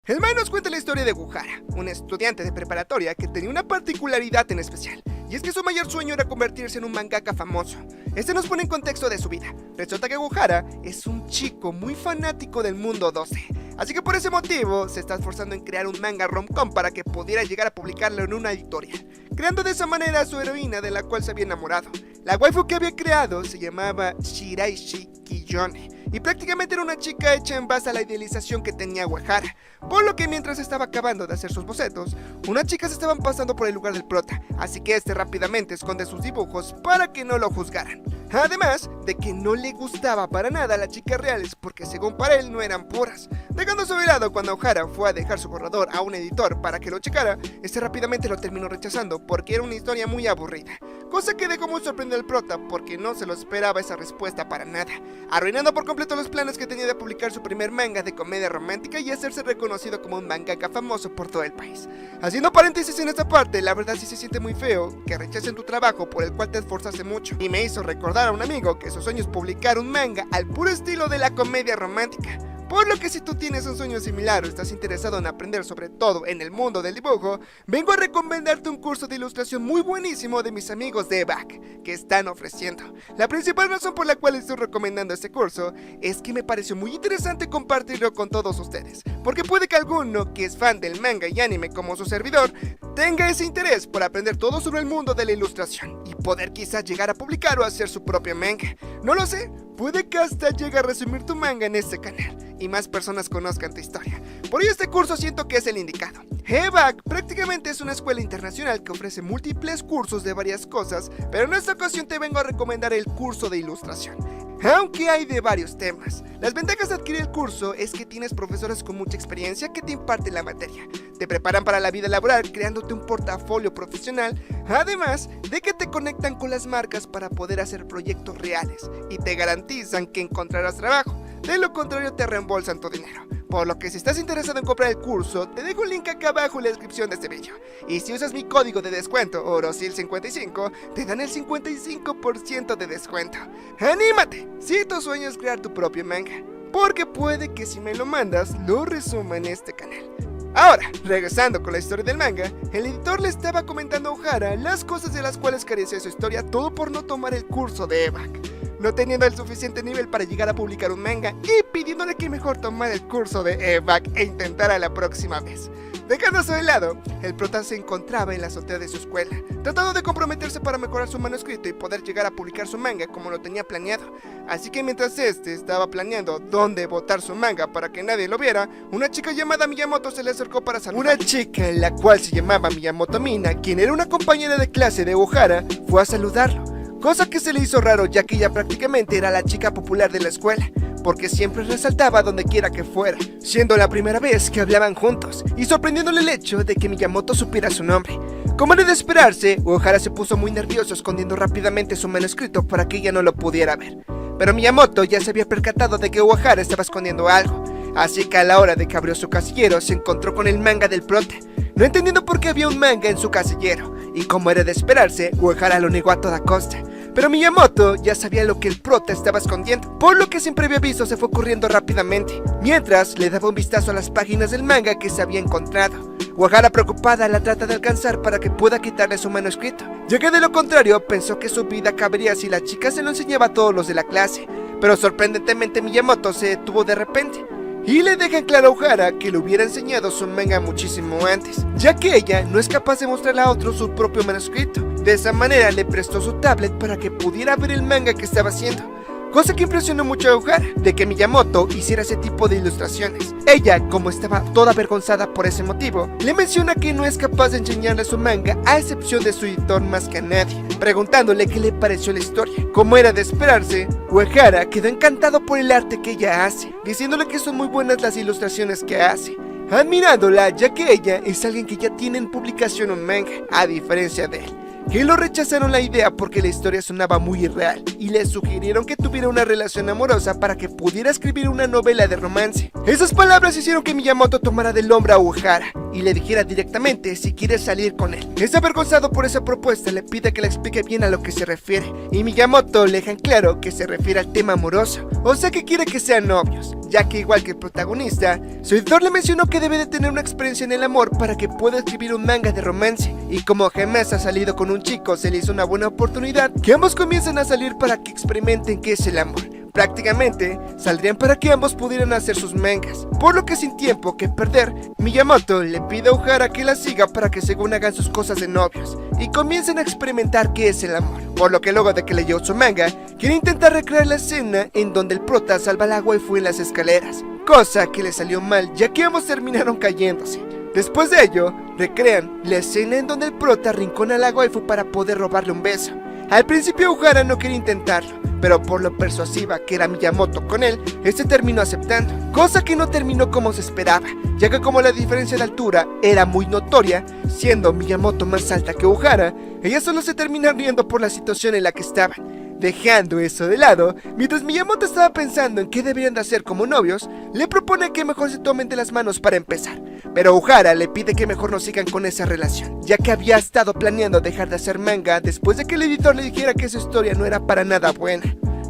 El manga nos cuenta la historia de Gohara, un estudiante de preparatoria que tenía una particularidad en especial, y es que su mayor sueño era convertirse en un mangaka famoso. Este nos pone en contexto de su vida. Resulta que Gohara es un chico muy fanático del mundo 12, así que por ese motivo se está esforzando en crear un manga rom-com para que pudiera llegar a publicarlo en una editorial, creando de esa manera a su heroína de la cual se había enamorado. La waifu que había creado se llamaba Shiraishi Kiyone, y prácticamente era una chica hecha en base a la idealización que tenía Gohara, por lo que mientras estaba acabando de hacer sus bocetos, unas chicas estaban pasando por el lugar del prota, así que este rápidamente esconde sus dibujos para que no lo juzgaran. Además de que no le gustaba para nada a las chicas reales porque según para él no eran puras. Dejando su lado cuando Gohara fue a dejar su borrador a un editor para que lo checara, este rápidamente lo terminó rechazando porque era una historia muy aburrida, cosa que dejó muy sorprendido al prota porque no se lo esperaba esa respuesta para nada, arruinando por completo los planes que tenía de publicar su primer manga de comedia romántica y hacerse reconocido como un mangaka famoso por todo el país. Haciendo paréntesis en esta parte, la verdad sí se siente muy feo que rechacen tu trabajo por el cual te esforzaste mucho, y me hizo recordar a un amigo que su sueño es publicar un manga al puro estilo de la comedia romántica. Por lo que si tú tienes un sueño similar o estás interesado en aprender sobre todo en el mundo del dibujo, vengo a recomendarte un curso de ilustración muy buenísimo de mis amigos de EVAC que están ofreciendo. La principal razón por la cual estoy recomendando este curso es que me pareció muy interesante compartirlo con todos ustedes, porque puede que alguno que es fan del manga y anime como su servidor tenga ese interés por aprender todo sobre el mundo de la ilustración y poder quizás llegar a publicar o hacer su propio manga. No lo sé, puede que hasta llegue a resumir tu manga en este canal y más personas conozcan tu historia. Por ello este curso siento que es el indicado. EVAC prácticamente es una escuela internacional que ofrece múltiples cursos de varias cosas, pero en esta ocasión te vengo a recomendar el curso de ilustración, aunque hay de varios temas. Las ventajas de adquirir el curso es que tienes profesores con mucha experiencia que te imparten la materia, te preparan para la vida laboral creándote un portafolio profesional, además de que te conectan con las marcas para poder hacer proyectos reales y te garantizan que encontrarás trabajo, de lo contrario te reembolsan tu dinero. Por lo que si estás interesado en comprar el curso, te dejo un link acá abajo en la descripción de este vídeo. Y si usas mi código de descuento, OROSIL55, te dan el 55% de descuento. ¡Anímate! Si tu sueño es crear tu propio manga, porque puede que si me lo mandas, lo resuma en este canal. Ahora, regresando con la historia del manga, el editor le estaba comentando a Gohara las cosas de las cuales carecía su historia, todo por no tomar el curso de EVAC, no teniendo el suficiente nivel para llegar a publicar un manga y pidiéndole que mejor tomara el curso de EVAC e intentara la próxima vez. Dejándose de lado, el prota se encontraba en la azotea de su escuela, tratando de comprometerse para mejorar su manuscrito y poder llegar a publicar su manga como lo tenía planeado. Así que mientras este estaba planeando dónde botar su manga para que nadie lo viera, una chica llamada Miyamoto se le acercó para saludar. Una chica en la cual se llamaba Miyamoto Mina, quien era una compañera de clase de Gohara, fue a saludarlo, cosa que se le hizo raro ya que ella prácticamente era la chica popular de la escuela, porque siempre resaltaba donde quiera que fuera, siendo la primera vez que hablaban juntos, y sorprendiéndole el hecho de que Miyamoto supiera su nombre. Como era de esperarse, Gohara se puso muy nervioso escondiendo rápidamente su manuscrito para que ella no lo pudiera ver. Pero Miyamoto ya se había percatado de que Gohara estaba escondiendo algo, así que a la hora de que abrió su casillero se encontró con el manga del prota, no entendiendo por qué había un manga en su casillero, y como era de esperarse, Gohara lo negó a toda costa. Pero Miyamoto ya sabía lo que el prota estaba escondiendo, por lo que sin previo aviso se fue corriendo rápidamente, mientras le daba un vistazo a las páginas del manga que se había encontrado. Gohara preocupada la trata de alcanzar para que pueda quitarle su manuscrito, ya que de lo contrario pensó que su vida acabaría si la chica se lo enseñaba a todos los de la clase, pero sorprendentemente Miyamoto se detuvo de repente y le deja en claro a Gohara que le hubiera enseñado su manga muchísimo antes, ya que ella no es capaz de mostrarle a otro su propio manuscrito. De esa manera le prestó su tablet para que pudiera ver el manga que estaba haciendo, cosa que impresionó mucho a Gohara, de que Miyamoto hiciera ese tipo de ilustraciones. Ella, como estaba toda avergonzada por ese motivo, le menciona que no es capaz de enseñarle su manga a excepción de su editor más que a nadie, preguntándole qué le pareció la historia. Como era de esperarse, Gohara quedó encantado por el arte que ella hace, diciéndole que son muy buenas las ilustraciones que hace, admirándola ya que ella es alguien que ya tiene en publicación un manga, a diferencia de él, que lo rechazaron la idea porque la historia sonaba muy irreal y le sugirieron que tuviera una relación amorosa para que pudiera escribir una novela de romance. Esas palabras hicieron que Miyamoto tomara del hombro a Gohara y le dijera directamente si quiere salir con él. Está avergonzado por esa propuesta, le pide que le explique bien a lo que se refiere, y Miyamoto le deja en claro que se refiere al tema amoroso, o sea que quiere que sean novios, ya que igual que el protagonista, su editor le mencionó que debe de tener una experiencia en el amor para que pueda escribir un manga de romance, y como jamás ha salido con un chico, se le hizo una buena oportunidad que ambos comiencen a salir para que experimenten qué es el amor. Prácticamente saldrían para que ambos pudieran hacer sus mangas, por lo que sin tiempo que perder, Miyamoto le pide a Ohara que la siga para que según hagan sus cosas de novios y comiencen a experimentar qué es el amor, por lo que luego de que leyó su manga, quiere intentar recrear la escena en donde el prota salva a la waifu en las escaleras, cosa que le salió mal ya que ambos terminaron cayéndose. Después de ello, recrean la escena en donde el prota arrincona a la waifu para poder robarle un beso. Al principio Ohara no quería intentarlo, pero por lo persuasiva que era Miyamoto con él, este terminó aceptando, cosa que no terminó como se esperaba, ya que como la diferencia de altura era muy notoria, siendo Miyamoto más alta que Ohara, ella solo se terminó riendo por la situación en la que estaban. Dejando eso de lado, mientras Miyamoto estaba pensando en qué deberían de hacer como novios, le propone que mejor se tomen de las manos para empezar, pero Ohara le pide que mejor no sigan con esa relación, ya que había estado planeando dejar de hacer manga después de que el editor le dijera que su historia no era para nada buena.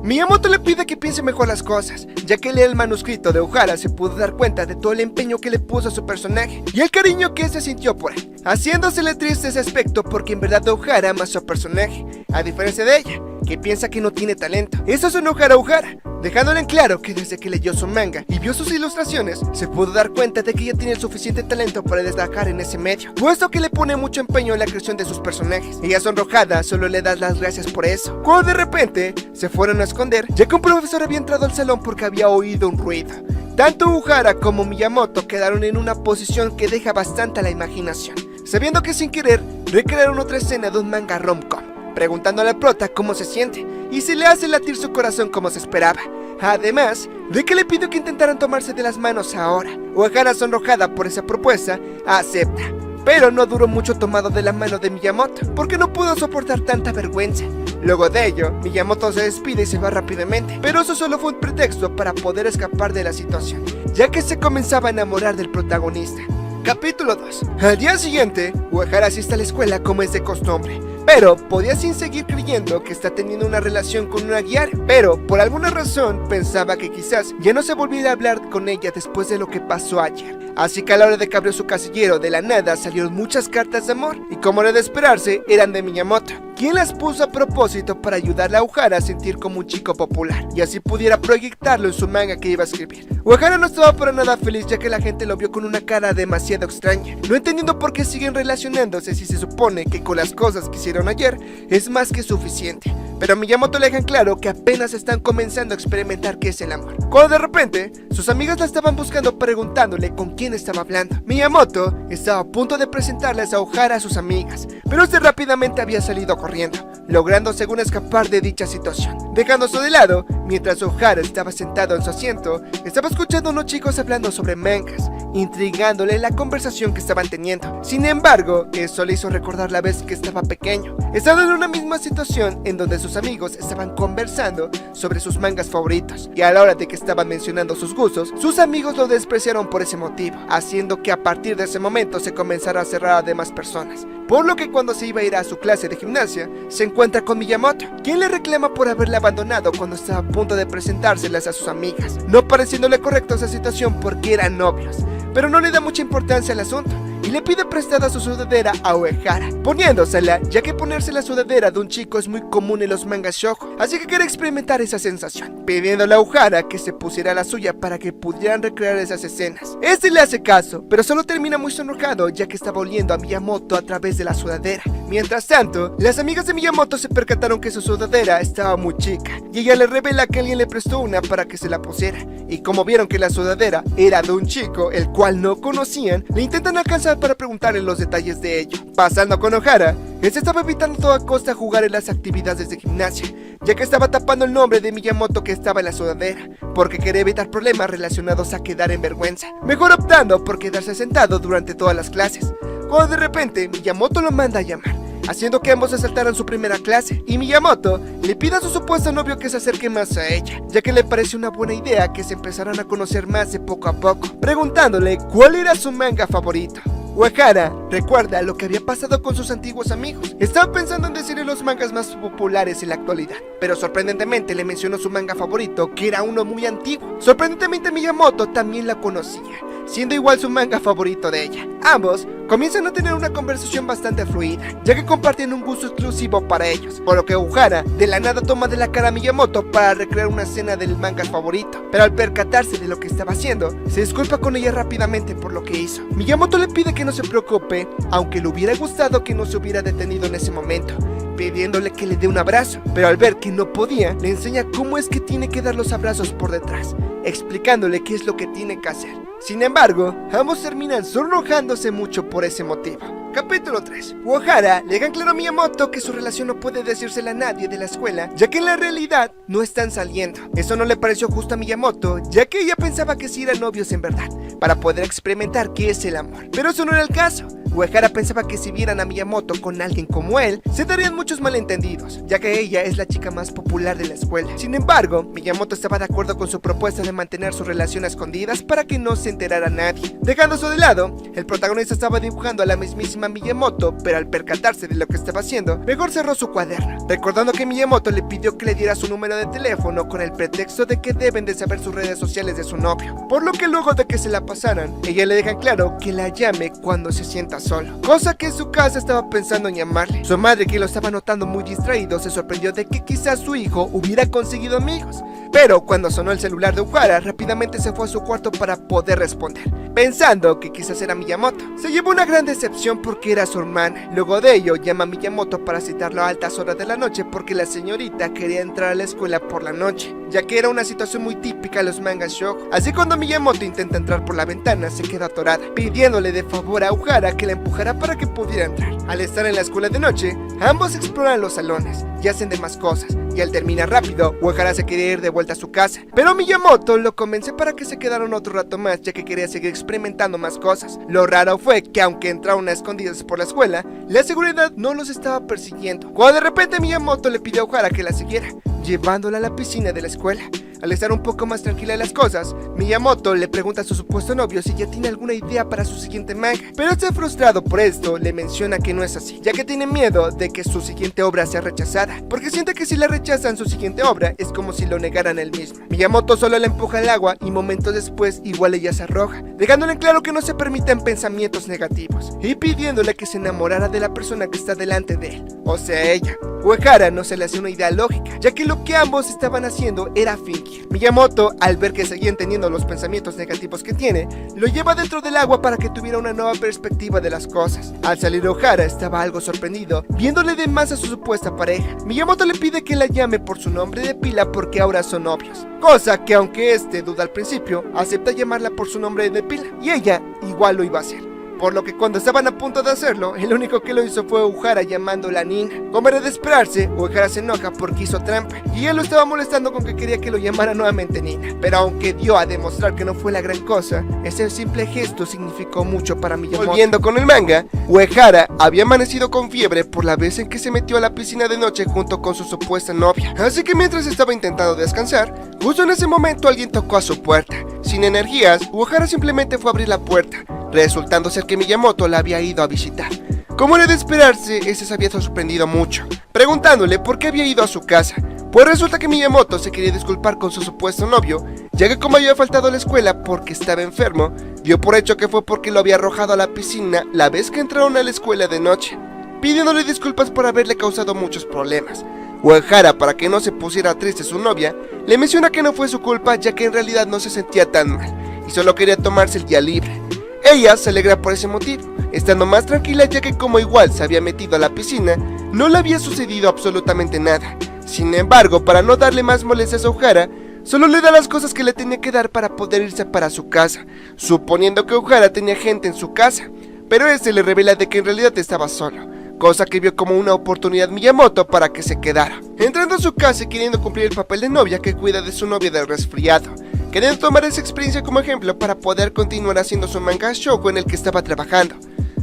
Miyamoto le pide que piense mejor las cosas, ya que al leer el manuscrito de Ohara se pudo dar cuenta de todo el empeño que le puso a su personaje y el cariño que se sintió por él, haciéndosele triste ese aspecto porque en verdad Ohara ama a su personaje, a diferencia de ella, que piensa que no tiene talento. Eso es enojar a Ohara, dejándole en claro que desde que leyó su manga y vio sus ilustraciones, se pudo dar cuenta de que ella tiene el suficiente talento para destacar en ese medio, puesto que le pone mucho empeño en la creación de sus personajes. Ella sonrojada solo le da las gracias por eso, cuando de repente se fueron a esconder, ya que un profesor había entrado al salón porque había oído un ruido. Tanto Ohara como Miyamoto quedaron en una posición que deja bastante a la imaginación, sabiendo que sin querer recrearon otra escena de un manga rom-com, preguntándole al prota cómo se siente y si le hace latir su corazón como se esperaba. Además de que le pidió que intentaran tomarse de las manos ahora. Ohara, sonrojada por esa propuesta, acepta, pero no duró mucho tomado de la mano de Miyamoto, porque no pudo soportar tanta vergüenza. Luego de ello, Miyamoto se despide y se va rápidamente, pero eso solo fue un pretexto para poder escapar de la situación, ya que se comenzaba a enamorar del protagonista. Capítulo 2. Al día siguiente, Ohara asiste a la escuela como es de costumbre, pero podía sin seguir creyendo que está teniendo una relación con una guiar, pero por alguna razón pensaba que quizás ya no se volviera a hablar con ella después de lo que pasó ayer. Así que a la hora de que abrió su casillero, de la nada salieron muchas cartas de amor, y como era de esperarse, eran de Miyamoto, quien las puso a propósito para ayudarle a Ohara a sentir como un chico popular, y así pudiera proyectarlo en su manga que iba a escribir. Ohara no estaba para nada feliz, ya que la gente lo vio con una cara demasiado extraña, no entendiendo por qué siguen relacionándose si se supone que con las cosas que hicieron ayer es más que suficiente. Pero Miyamoto le dejan claro que apenas están comenzando a experimentar qué es el amor, cuando de repente sus amigas la estaban buscando preguntándole con quién estaba hablando. Miyamoto estaba a punto de presentarles a Ohara a sus amigas, pero este rápidamente había salido corriendo, logrando según escapar de dicha situación. Dejándose de lado, mientras Ohara estaba sentado en su asiento, estaba escuchando a unos chicos hablando sobre mangas, intrigándole la conversación que estaban teniendo. Sin embargo, eso le hizo recordar la vez que estaba pequeño, estando en una misma situación en donde sus amigos estaban conversando sobre sus mangas favoritos, y a la hora de que estaban mencionando sus gustos, sus amigos lo despreciaron por ese motivo, haciendo que a partir de ese momento se comenzara a cerrar a demás personas. Por lo que cuando se iba a ir a su clase de gimnasia, se encuentra con Miyamoto, quien le reclama por haberle abandonado cuando estaba a punto de presentárselas a sus amigas, no pareciéndole correcto esa situación porque eran novios, pero no le da mucha importancia al asunto, y le pide prestada su sudadera a Ohara, poniéndosela, ya que ponerse la sudadera de un chico es muy común en los mangas shoujo, así que quiere experimentar esa sensación, pidiéndole a Ohara que se pusiera la suya para que pudieran recrear esas escenas. Este le hace caso, pero solo termina muy sonrojado ya que estaba oliendo a Miyamoto a través de la sudadera. Mientras tanto, las amigas de Miyamoto se percataron que su sudadera estaba muy chica, y ella le revela que alguien le prestó una para que se la pusiera, y como vieron que la sudadera era de un chico, el cual no conocían, le intentan alcanzar para preguntarle los detalles de ello. Pasando con Ohara, él se estaba evitando a toda costa jugar en las actividades de gimnasia, ya que estaba tapando el nombre de Miyamoto que estaba en la sudadera, porque quería evitar problemas relacionados a quedar en vergüenza, mejor optando por quedarse sentado durante todas las clases, cuando de repente Miyamoto lo manda a llamar, haciendo que ambos se saltaran su primera clase, y Miyamoto le pide a su supuesto novio que se acerque más a ella, ya que le parece una buena idea que se empezaran a conocer más de poco a poco, preguntándole cuál era su manga favorito. Uehara recuerda lo que había pasado con sus antiguos amigos. Estaba pensando en decirle los mangas más populares en la actualidad, pero sorprendentemente le mencionó su manga favorito, que era uno muy antiguo. Sorprendentemente Miyamoto también la conocía, siendo igual su manga favorito de ella. Ambos comienzan a tener una conversación bastante fluida, ya que comparten un gusto exclusivo para ellos, por lo que Uehara de la nada toma de la cara a Miyamoto para recrear una escena del manga favorito, pero al percatarse de lo que estaba haciendo, se disculpa con ella rápidamente por lo que hizo. Miyamoto le pide que no se preocupe, aunque le hubiera gustado que no se hubiera detenido en ese momento, pidiéndole que le dé un abrazo, pero al ver que no podía, le enseña cómo es que tiene que dar los abrazos por detrás, explicándole qué es lo que tiene que hacer. Sin embargo, ambos terminan sonrojándose mucho por ese motivo. Capítulo 3. Uehara le deja claro a Miyamoto que su relación no puede decírsela a nadie de la escuela, ya que en la realidad no están saliendo. Eso no le pareció justo a Miyamoto, ya que ella pensaba que sí eran novios en verdad, para poder experimentar qué es el amor. Pero eso no era el caso. Uehara pensaba que si vieran a Miyamoto con alguien como él, se darían muchos malentendidos, ya que ella es la chica más popular de la escuela. Sin embargo, Miyamoto estaba de acuerdo con su propuesta de mantener su relación a escondidas para que no se enterara nadie. Dejando eso de lado, el protagonista estaba dibujando a la mismísima Miyamoto, pero al percatarse de lo que estaba haciendo, mejor cerró su cuaderno, recordando que Miyamoto le pidió que le diera su número de teléfono con el pretexto de que deben de saber sus redes sociales de su novio, por lo que luego de que se la pasaran, ella le deja claro que la llame cuando se sienta solo, cosa que en su casa estaba pensando en llamarle. Su madre, que lo estaba notando muy distraído, se sorprendió de que quizás su hijo hubiera conseguido amigos, pero cuando sonó el celular de Uehara, rápidamente se fue a su cuarto para poder responder, pensando que quizás era Miyamoto. Se llevó una gran decepción porque era su hermana. Luego de ello, llama a Miyamoto para citarlo a altas horas de la noche porque la señorita quería entrar a la escuela por la noche, ya que era una situación muy típica de los mangas shoujo. Así cuando Miyamoto intenta entrar por la ventana, se queda atorada, pidiéndole de favor a Uehara que la empujara para que pudiera entrar. Al estar en la escuela de noche, ambos exploran los salones y hacen demás cosas, y al terminar rápido, Uehara se quería ir de vuelta a su casa, pero Miyamoto lo convence para que se quedaran otro rato más, ya que quería seguir experimentando más cosas. Lo raro fue que aunque entraron a escondidas por la escuela, la seguridad no los estaba persiguiendo, cuando de repente Miyamoto le pidió a Uehara que la siguiera, llevándola a la piscina de la escuela. Al estar un poco más tranquila las cosas, Miyamoto le pregunta a su supuesto novio si ya tiene alguna idea para su siguiente manga, pero está frustrado por esto, le menciona que no es así, ya que tiene miedo de que su siguiente obra sea rechazada, porque siente que si la rechazan su siguiente obra es como si lo negaran él mismo. Miyamoto solo la empuja al agua y momentos después igual ella se arroja, dejándole claro que no se permiten pensamientos negativos y pidiéndole que se enamorara de la persona que está delante de él, o sea ella. Uehara no se le hace una idea lógica, ya que lo que ambos estaban haciendo era fingir. Miyamoto, al ver que seguían teniendo los pensamientos negativos que tiene, lo lleva dentro del agua para que tuviera una nueva perspectiva de las cosas. Al salir, Uehara estaba algo sorprendido, viéndole de más a su supuesta pareja. Miyamoto le pide que la llame por su nombre de pila porque ahora son novios, cosa que aunque este duda al principio, acepta llamarla por su nombre de pila, y ella igual lo iba a hacer. Por lo que cuando estaban a punto de hacerlo, el único que lo hizo fue Uehara llamándola Nina. Como era de esperarse, Uehara se enoja porque hizo trampa, y él lo estaba molestando con que quería que lo llamara nuevamente Nina. Pero aunque dio a demostrar que no fue la gran cosa, ese simple gesto significó mucho para Miyamoto. Volviendo con el manga, Uehara había amanecido con fiebre por la vez en que se metió a la piscina de noche junto con su supuesta novia. Así que mientras estaba intentando descansar, justo en ese momento alguien tocó a su puerta. Sin energías, Uehara simplemente fue a abrir la puerta, resultando ser que Miyamoto la había ido a visitar. Como era de esperarse, ese se había sorprendido mucho, preguntándole por qué había ido a su casa, pues resulta que Miyamoto se quería disculpar con su supuesto novio, ya que como había faltado a la escuela porque estaba enfermo, dio por hecho que fue porque lo había arrojado a la piscina la vez que entraron a la escuela de noche, pidiéndole disculpas por haberle causado muchos problemas. Uehara, para que no se pusiera triste su novia, le menciona que no fue su culpa, ya que en realidad no se sentía tan mal y solo quería tomarse el día libre. Ella se alegra por ese motivo, estando más tranquila, ya que como igual se había metido a la piscina, no le había sucedido absolutamente nada. Sin embargo, para no darle más molestias a Uehara, solo le da las cosas que le tenía que dar para poder irse para su casa, suponiendo que Uehara tenía gente en su casa, pero este le revela de que en realidad estaba solo, cosa que vio como una oportunidad Miyamoto para que se quedara. Entrando a su casa y queriendo cumplir el papel de novia que cuida de su novia del resfriado, queriendo tomar esa experiencia como ejemplo para poder continuar haciendo su manga shoujo en el que estaba trabajando.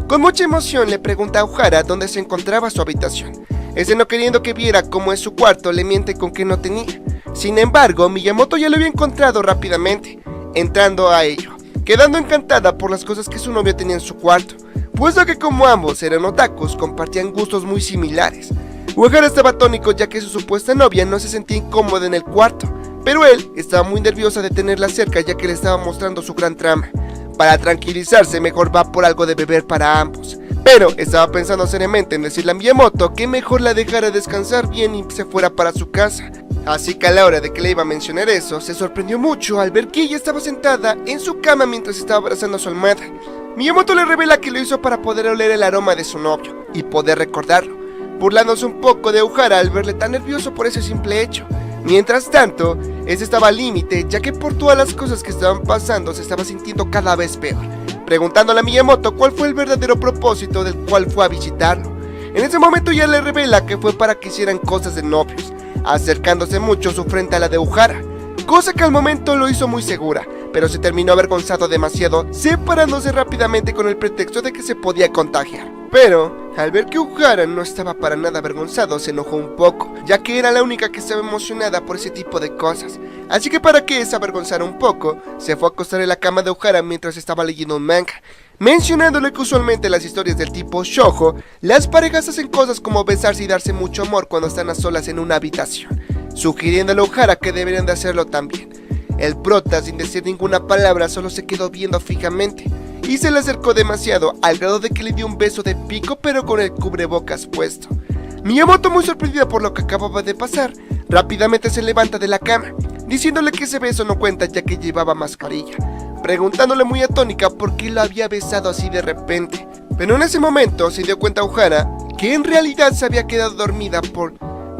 Con mucha emoción le pregunta a Uehara dónde se encontraba su habitación. Ese, no queriendo que viera cómo es su cuarto, le miente con que no tenía. Sin embargo, Miyamoto ya lo había encontrado rápidamente, entrando a ello, quedando encantada por las cosas que su novio tenía en su cuarto. puesto que como ambos eran otakus, compartían gustos muy similares. Uehara estaba atónico ya que su supuesta novia no se sentía incómoda en el cuarto, pero él estaba muy nervioso de tenerla cerca ya que le estaba mostrando su gran trama. Para tranquilizarse, mejor va por algo de beber para ambos, pero estaba pensando seriamente en decirle a Miyamoto que mejor la dejara descansar bien y se fuera para su casa. Así que a la hora de que le iba a mencionar eso, se sorprendió mucho al ver que ella estaba sentada en su cama mientras estaba abrazando a su almohada. Miyamoto le revela que lo hizo para poder oler el aroma de su novio y poder recordarlo, burlándose un poco de Uehara al verle tan nervioso por ese simple hecho. Mientras tanto, este estaba al límite, ya que por todas las cosas que estaban pasando se estaba sintiendo cada vez peor, preguntándole a Miyamoto cuál fue el verdadero propósito del cual fue a visitarlo. En ese momento ya le revela que fue para que hicieran cosas de novios, acercándose mucho su frente a la de Uehara, cosa que al momento lo hizo muy segura, pero se terminó avergonzado demasiado, separándose rápidamente con el pretexto de que se podía contagiar. Pero, al ver que Uehara no estaba para nada avergonzado, se enojó un poco, ya que era la única que estaba emocionada por ese tipo de cosas. Así que para que se avergonzara un poco, se fue a acostar en la cama de Uehara mientras estaba leyendo un manga, mencionándole que usualmente en las historias del tipo shoujo, las parejas hacen cosas como besarse y darse mucho amor cuando están a solas en una habitación, sugiriéndole a Uehara que deberían de hacerlo también. El prota, sin decir ninguna palabra, solo se quedó viendo fijamente y se le acercó demasiado al grado de que le dio un beso de pico pero con el cubrebocas puesto. Miyamoto, muy sorprendida por lo que acababa de pasar, rápidamente se levanta de la cama, diciéndole que ese beso no cuenta ya que llevaba mascarilla, preguntándole muy atónica por qué lo había besado así de repente. Pero en ese momento se dio cuenta Uehara que en realidad se había quedado dormida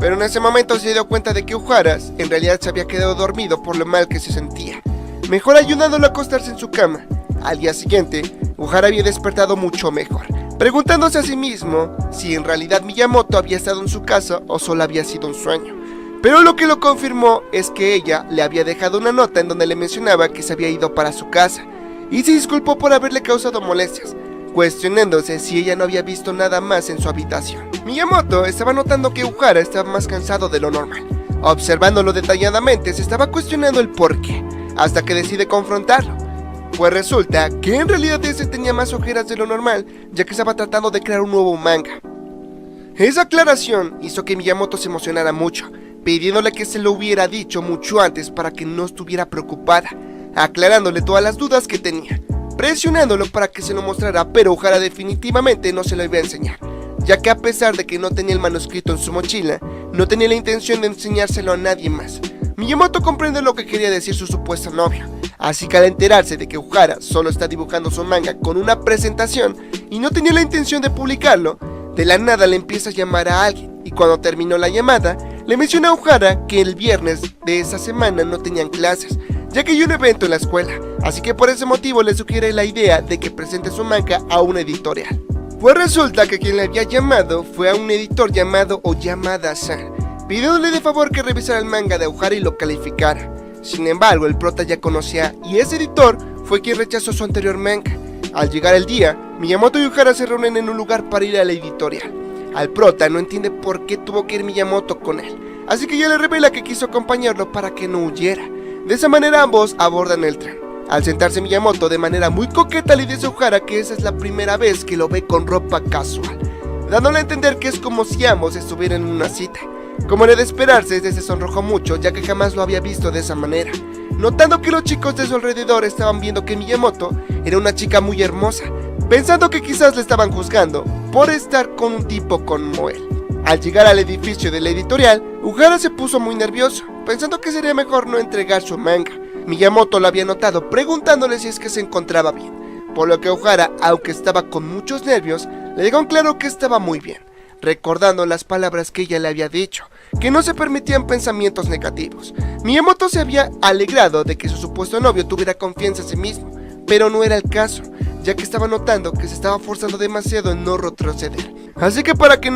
Pero en ese momento se dio cuenta de que Uehara en realidad se había quedado dormido por lo mal que se sentía, mejor ayudándolo a acostarse en su cama. Al día siguiente, Uehara había despertado mucho mejor, preguntándose a sí mismo si en realidad Miyamoto había estado en su casa o solo había sido un sueño. Pero lo que lo confirmó es que ella le había dejado una nota en donde le mencionaba que se había ido para su casa y se disculpó por haberle causado molestias, cuestionándose si ella no había visto nada más en su habitación. Miyamoto estaba notando que Uehara estaba más cansado de lo normal. Observándolo detalladamente, se estaba cuestionando el porqué, hasta que decide confrontarlo. Pues resulta que en realidad ese tenía más ojeras de lo normal, ya que estaba tratando de crear un nuevo manga. Esa aclaración hizo que Miyamoto se emocionara mucho, pidiéndole que se lo hubiera dicho mucho antes para que no estuviera preocupada, aclarándole todas las dudas que tenía, presionándolo para que se lo mostrara, pero Uehara definitivamente no se lo iba a enseñar, ya que a pesar de que no tenía el manuscrito en su mochila, no tenía la intención de enseñárselo a nadie más. Miyamoto comprende lo que quería decir su supuesto novio, así que al enterarse de que Uehara solo está dibujando su manga con una presentación y no tenía la intención de publicarlo, de la nada le empieza a llamar a alguien, y cuando terminó la llamada, le menciona a Uehara que el viernes de esa semana no tenían clases, ya que hay un evento en la escuela, así que por ese motivo le sugiere la idea de que presente su manga a una editorial. Pues resulta que quien le había llamado fue a un editor llamado Oyamada-san, pidiéndole de favor que revisara el manga de Uehara y lo calificara. Sin embargo, el prota ya conocía y ese editor fue quien rechazó su anterior manga. Al llegar el día, Miyamoto y Uehara se reúnen en un lugar para ir a la editorial. Al prota no entiende por qué tuvo que ir Miyamoto con él, así que ya le revela que quiso acompañarlo para que no huyera. De esa manera ambos abordan el tren. Al sentarse Miyamoto, de manera muy coqueta le dice a Uehara que esa es la primera vez que lo ve con ropa casual, dándole a entender que es como si ambos estuvieran en una cita. Como era de esperarse, este se sonrojó mucho, ya que jamás lo había visto de esa manera, notando que los chicos de su alrededor estaban viendo que Miyamoto era una chica muy hermosa, pensando que quizás le estaban juzgando por estar con un tipo como él. Al llegar al edificio de la editorial, Uehara se puso muy nervioso, pensando que sería mejor no entregar su manga. Miyamoto lo había notado, preguntándole si es que se encontraba bien, por lo que Uehara, aunque estaba con muchos nervios, le dejó en claro que estaba muy bien, recordando las palabras que ella le había dicho, que no se permitían pensamientos negativos. Miyamoto se había alegrado de que su supuesto novio tuviera confianza en sí mismo, pero no era el caso, ya que estaba notando que se estaba forzando demasiado en no retroceder. Así que para que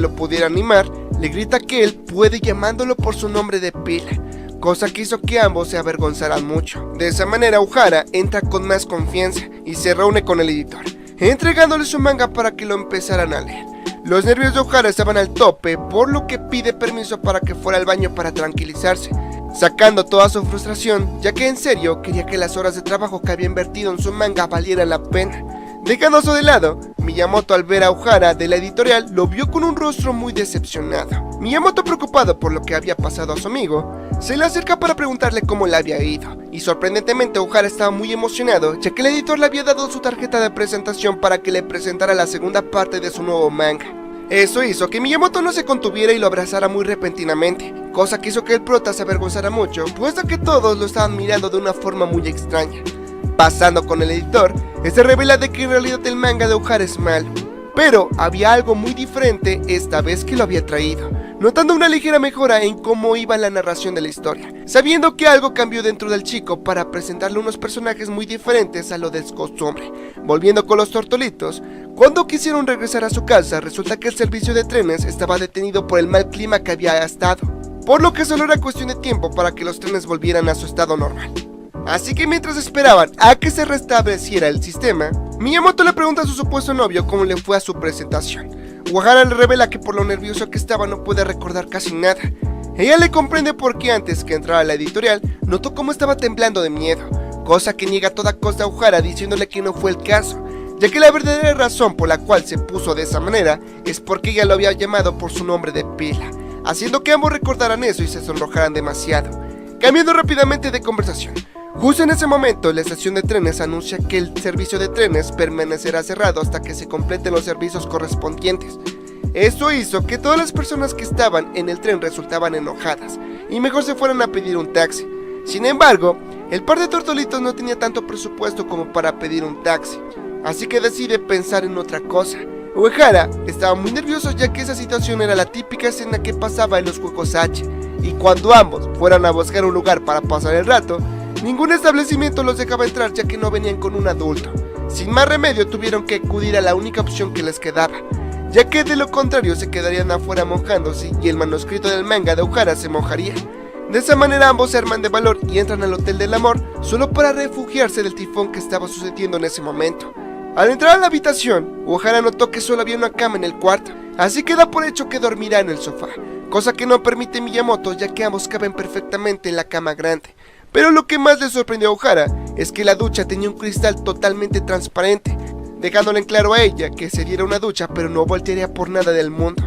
lo pudiera animar, le grita que él puede llamándolo por su nombre de pila, cosa que hizo que ambos se avergonzaran mucho. De esa manera Uehara entra con más confianza y se reúne con el editor, entregándole su manga para que lo empezaran a leer. Los nervios de Uehara estaban al tope, por lo que pide permiso para que fuera al baño para tranquilizarse, sacando toda su frustración, ya que en serio quería que las horas de trabajo que había invertido en su manga valieran la pena. Dejando eso de lado, Miyamoto al ver a Ohara de la editorial lo vio con un rostro muy decepcionado. Miyamoto, preocupado por lo que había pasado a su amigo, se le acerca para preguntarle cómo le había ido, y sorprendentemente Ohara estaba muy emocionado ya que el editor le había dado su tarjeta de presentación para que le presentara la segunda parte de su nuevo manga. Eso hizo que Miyamoto no se contuviera y lo abrazara muy repentinamente, cosa que hizo que el prota se avergonzara mucho, puesto que todos lo estaban mirando de una forma muy extraña. Pasando con el editor, se revela de que en realidad el manga de Ohara es malo, pero había algo muy diferente esta vez que lo había traído, notando una ligera mejora en cómo iba la narración de la historia, sabiendo que algo cambió dentro del chico para presentarle unos personajes muy diferentes a lo de costumbre. Volviendo con los tortolitos, cuando quisieron regresar a su casa, resulta que el servicio de trenes estaba detenido por el mal clima que había estado, por lo que solo era cuestión de tiempo para que los trenes volvieran a su estado normal. Así que mientras esperaban a que se restableciera el sistema, Miyamoto le pregunta a su supuesto novio cómo le fue a su presentación. Ohara le revela que por lo nervioso que estaba no puede recordar casi nada. Ella le comprende por qué antes que entrara a la editorial notó cómo estaba temblando de miedo, cosa que niega a toda costa a Ohara diciéndole que no fue el caso, ya que la verdadera razón por la cual se puso de esa manera es porque ella lo había llamado por su nombre de pila, haciendo que ambos recordaran eso y se sonrojaran demasiado. Cambiando rápidamente de conversación, justo en ese momento la estación de trenes anuncia que el servicio de trenes permanecerá cerrado hasta que se completen los servicios correspondientes. Eso hizo que todas las personas que estaban en el tren resultaban enojadas y mejor se fueran a pedir un taxi. Sin embargo, el par de tortolitos no tenía tanto presupuesto como para pedir un taxi, así que decide pensar en otra cosa. Ohara estaba muy nervioso ya que esa situación era la típica escena que pasaba en los juegos H, y cuando ambos fueran a buscar un lugar para pasar el rato, ningún establecimiento los dejaba entrar ya que no venían con un adulto. Sin más remedio tuvieron que acudir a la única opción que les quedaba, ya que de lo contrario se quedarían afuera mojándose y el manuscrito del manga de Ohara se mojaría. De esa manera ambos se arman de valor y entran al Hotel del Amor solo para refugiarse del tifón que estaba sucediendo en ese momento. Al entrar a la habitación, Ohara notó que solo había una cama en el cuarto, así que da por hecho que dormirá en el sofá, cosa que no permite Miyamoto ya que ambos caben perfectamente en la cama grande. Pero lo que más le sorprendió a Ohara es que la ducha tenía un cristal totalmente transparente, dejándole en claro a ella que se diera una ducha pero no voltearía por nada del mundo.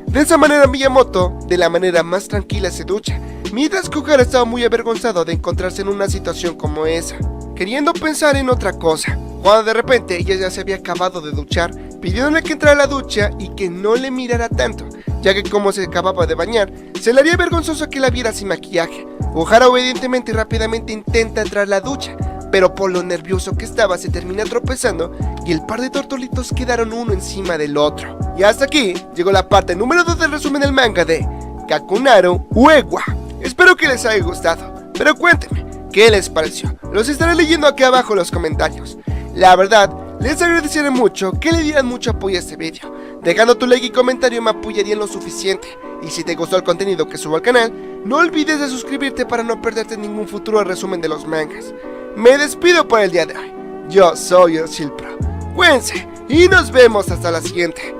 De esa manera Miyamoto, de la manera más tranquila, se ducha, mientras que Ohara estaba muy avergonzado de encontrarse en una situación como esa, queriendo pensar en otra cosa, cuando de repente ella ya se había acabado de duchar, pidiéndole que entrara a la ducha y que no le mirara tanto, ya que como se acababa de bañar, se le haría vergonzoso que la viera sin maquillaje. Ohara obedientemente y rápidamente intenta entrar a la ducha, pero por lo nervioso que estaba se termina tropezando y el par de tortolitos quedaron uno encima del otro. Y hasta aquí llegó la parte número 2 del resumen del manga de Kakunaro Uegwa. Espero que les haya gustado, pero cuéntenme, ¿qué les pareció? Los estaré leyendo aquí abajo en los comentarios. La verdad, les agradeceré mucho que le dieran mucho apoyo a este vídeo. Dejando tu like y comentario me apoyarían lo suficiente. Y si te gustó el contenido que subo al canal, no olvides de suscribirte para no perderte ningún futuro resumen de los mangas. Me despido por el día de hoy. Yo soy el Silpro. Cuídense y nos vemos hasta la siguiente.